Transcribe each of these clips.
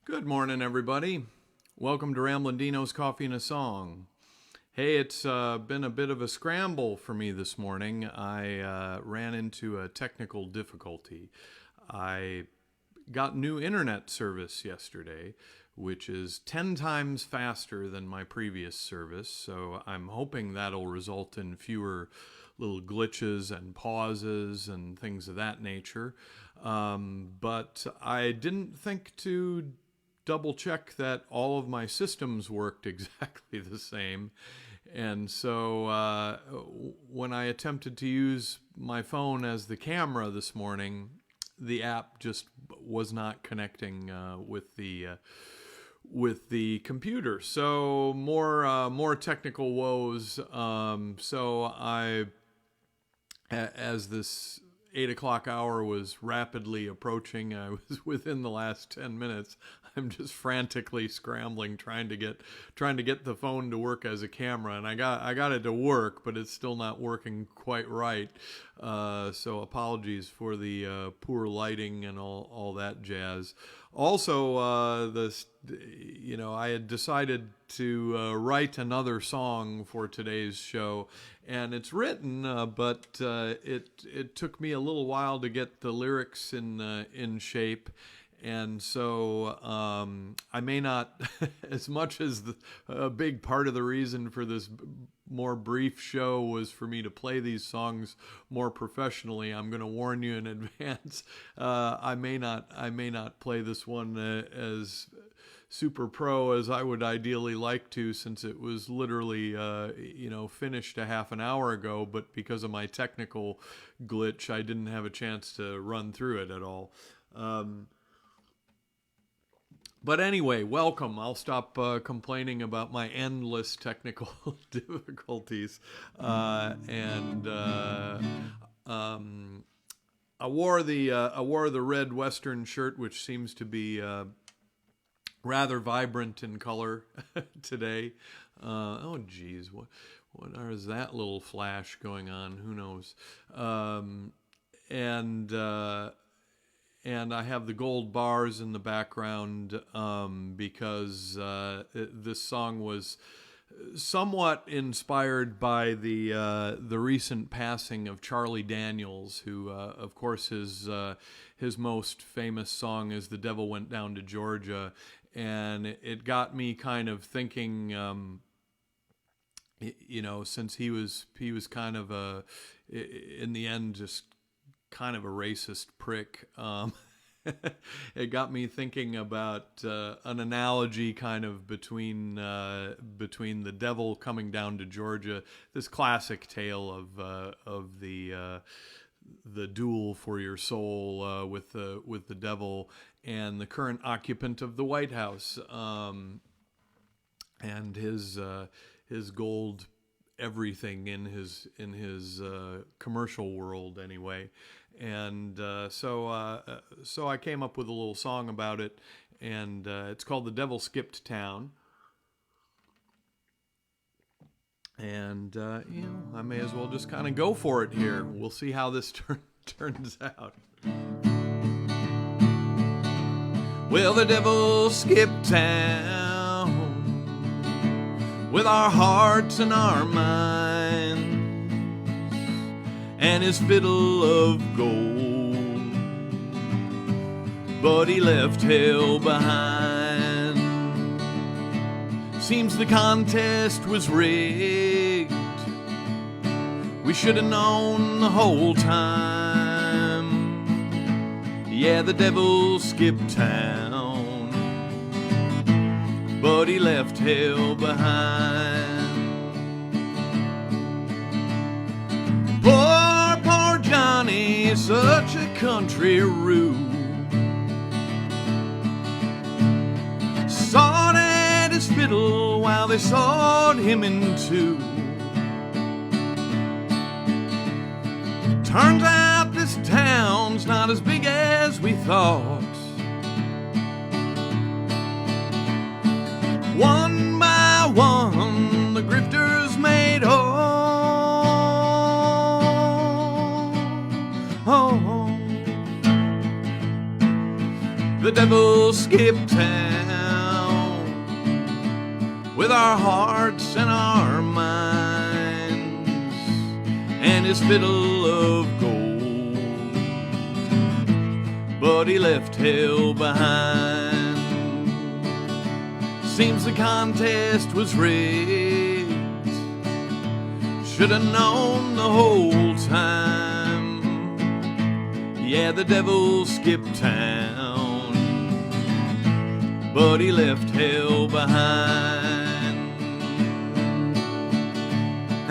Good morning, everybody. Welcome to Ramblin' Deano's Coffee and a Song. Hey, it's been a bit of a scramble for me this morning. I ran into a technical difficulty. I got new internet service yesterday, which is 10 times faster than my previous service, so I'm hoping that'll result in fewer little glitches and pauses and things of that nature. But I didn't think to double check that all of my systems worked exactly the same. And so when I attempted to use my phone as the camera this morning, the app just was not connecting with the computer. So more technical woes. As this 8 o'clock hour was rapidly approaching, I was within the last 10 minutes. I'm just frantically scrambling, trying to get the phone to work as a camera, and I got it to work, but it's still not working quite right. So apologies for the poor lighting and all that jazz. Also, I had decided to write another song for today's show, and it's written, but it took me a little while to get the lyrics in shape. And so I may not, as much as a big part of the reason for this more brief show was for me to play these songs more professionally, I'm going to warn you in advance. I may not play this one as super pro as I would ideally like to, since it was literally finished a half an hour ago. But because of my technical glitch, I didn't have a chance to run through it at all. But anyway, welcome. I'll stop complaining about my endless technical difficulties. I wore the red Western shirt, which seems to be rather vibrant in color today. Oh, geez, what is that little flash going on? Who knows? And I have the gold bars in the background because this song was somewhat inspired by the recent passing of Charlie Daniels, who, of course, his most famous song is "The Devil Went Down to Georgia," and it got me kind of thinking. Since he was kind of in the end, just kind of a racist prick. It got me thinking about an analogy kind of between the devil coming down to Georgia, this classic tale of the duel for your soul with the devil and the current occupant of the White House, and his gold everything in his commercial world anyway. And so I came up with a little song about it, and it's called "The Devil Skipped Town." And I may as well just kind of go for it here. We'll see how this turns out. Well, the devil skipped town with our hearts and our minds, and his fiddle of gold, but he left hell behind. Seems the contest was rigged. We should have known the whole time. Yeah, the devil skipped town, but he left hell behind. Poor Johnny, such a country rube, sawed at his fiddle while they sawed him in two. Turns out this town's not as big as we thought. One by one, the grifters made The devil skipped town with our hearts and our minds and his fiddle of gold, but he left hell behind. Seems the contest was rigged, should have known the whole time. Yeah, the devil skipped town, but he left hell behind.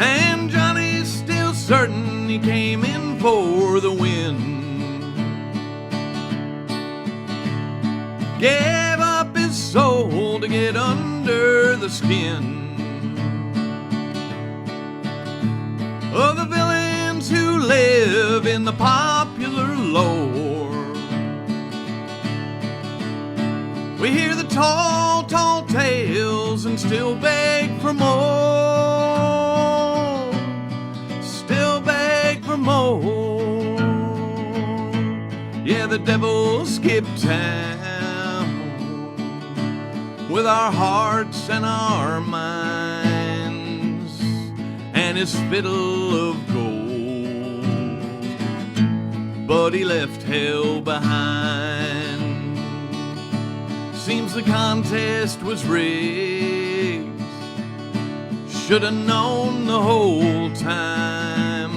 And Johnny's still certain he came in for the win. Gave up his soul to get under the skin of the villains who live in the popular lore. We hear the tall, tall tales and still beg for more. Still beg for more. Yeah, the devil skipped town with our hearts and our minds and his fiddle of gold, but he left hell behind. Seems the contest was rigged, should have known the whole time.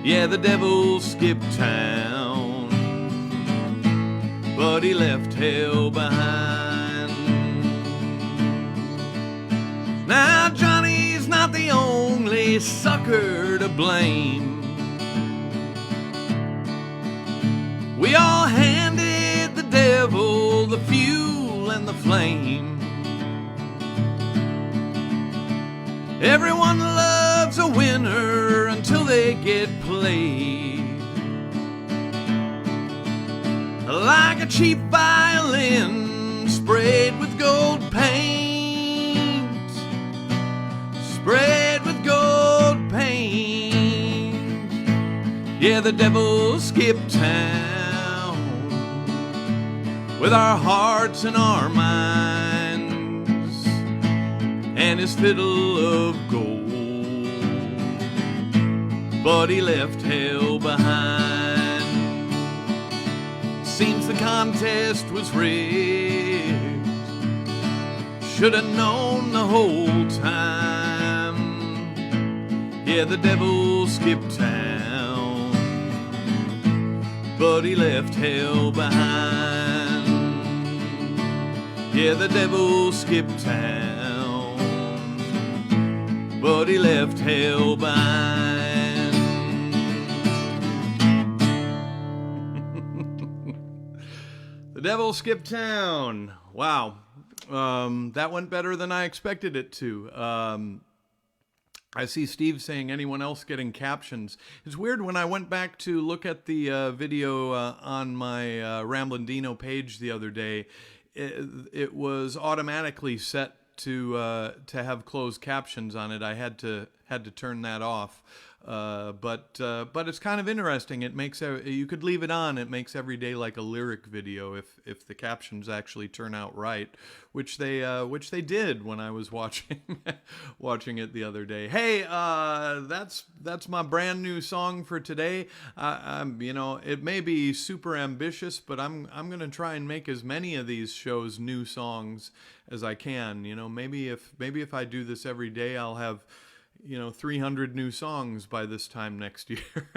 Yeah, the devil skipped town, but he left hell behind. Now Johnny's not the only sucker to blame. We all handed the devil the fuel and the flame. Everyone loves a winner until they get played. Like a cheap violin sprayed with gold paint. Sprayed with gold paint. Yeah, the devil skipped town with our hearts and our minds and his fiddle of gold, but he left hell behind. Seems the contest was rigged, should have known the whole time. Yeah, the devil skipped town, but he left hell behind. Yeah, the devil skipped town, but he left hell behind. The devil skipped town. Wow. That went better than I expected it to. I see Steve saying, anyone else getting captions? It's weird, when I went back to look at the video on my Ramblin Deano page the other day, it was automatically set to have closed captions on it. I had to turn that off. But it's kind of interesting. It makes you could leave it on. It makes every day like a lyric video if the captions actually turn out right, which they did when I was watching watching it the other day. Hey, that's my brand new song for today. I'm it may be super ambitious, but I'm gonna try and make as many of these shows new songs as I can. Maybe if I do this every day, I'll have 300 new songs by this time next year,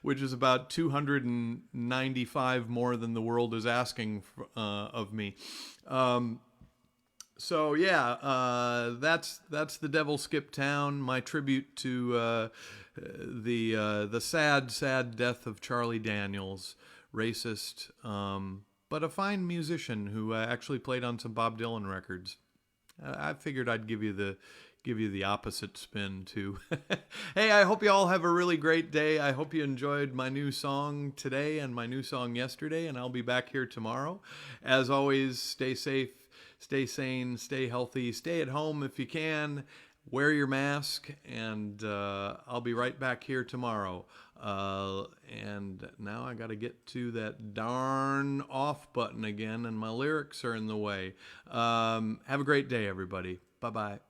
which is about 295 more than the world is asking of me. So yeah, that's the Devil Skipped Town, my tribute to the sad death of Charlie Daniels, racist, but a fine musician who actually played on some Bob Dylan records. I figured I'd give you the opposite spin too. Hey, I hope you all have a really great day. I hope you enjoyed my new song today and my new song yesterday, and I'll be back here tomorrow. As always, stay safe, stay sane, stay healthy, stay at home if you can, wear your mask, and I'll be right back here tomorrow And now I got to get to that darn off button again, and my lyrics are in the way. Have a great day, everybody. Bye-bye.